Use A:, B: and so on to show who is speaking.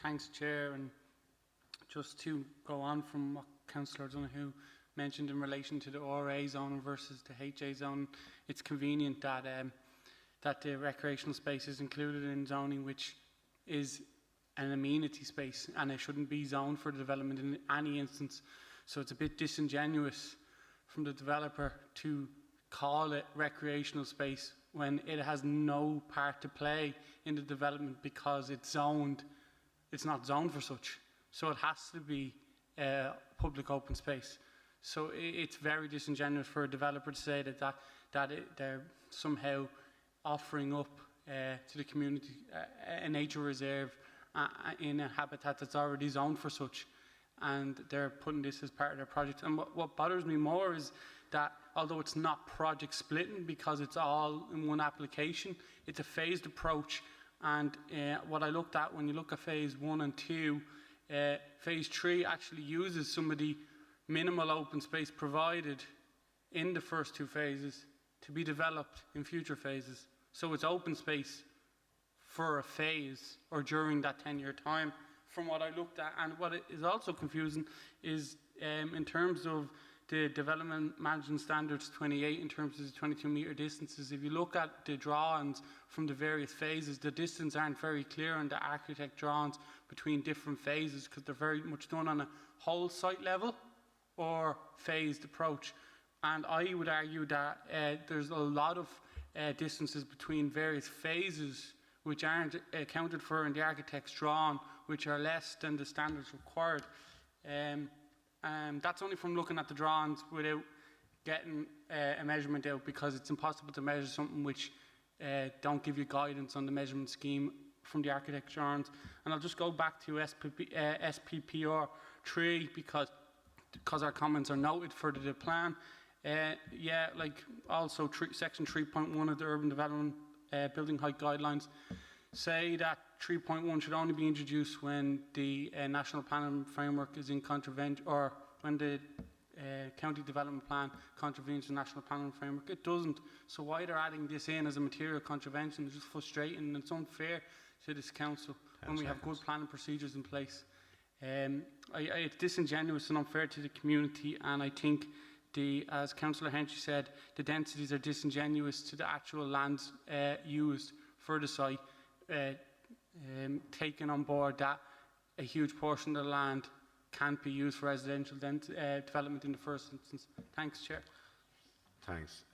A: Thanks, Chair. And just to go on from what Councillor Donoghue mentioned in relation to the RA zone versus the HA zone, it's convenient that that the recreational space is included in zoning, which is an amenity space, and it shouldn't be zoned for development in any instance. So it's a bit disingenuous from the developer to call it recreational space when it has no part to play in the development because it's zoned. It's not zoned for such. So it has to be public open space. So it's very disingenuous for a developer to say that they're somehow offering up to the community a nature reserve in a habitat that's already zoned for such, and they're putting this as part of their project. And what bothers me more is that although it's not project splitting because it's all in one application, it's a phased approach. And what I looked at, when you look at phase 1 and 2, phase 3 actually uses some of the minimal open space provided in the first 2 phases to be developed in future phases. So it's open space for a phase or during that 10-year time from what I looked at. And what is also confusing is in terms of the Development Management Standards 28 in terms of the 22-metre distances. If you look at the drawings from the various phases, the distance aren't very clear on the architect drawings between different phases because they're very much done on a whole site level or phased approach. And I would argue that there's a lot of distances between various phases which aren't accounted for in the architect's drawing, which are less than the standards required. That's only from looking at the drawings without getting a measurement out, because it's impossible to measure something which don't give you guidance on the measurement scheme from the architect's drawings. And I'll just go back to SPPR 3 because our comments are noted for the plan. Yeah, like also section 3.1 of the Urban Development Building Height Guidelines say that 3.1 should only be introduced when the National Planning Framework is in contravention, or when the County Development Plan contravenes the National Planning Framework. It doesn't. So why they're adding this in as a material contravention is just frustrating, and it's unfair to this council when we have good planning procedures in place. It's disingenuous and unfair to the community, and I think as Councillor Henchy said, the densities are disingenuous to the actual lands used for the site, taking on board that a huge portion of the land can't be used for residential development in the first instance. Thanks, Chair.
B: Thanks.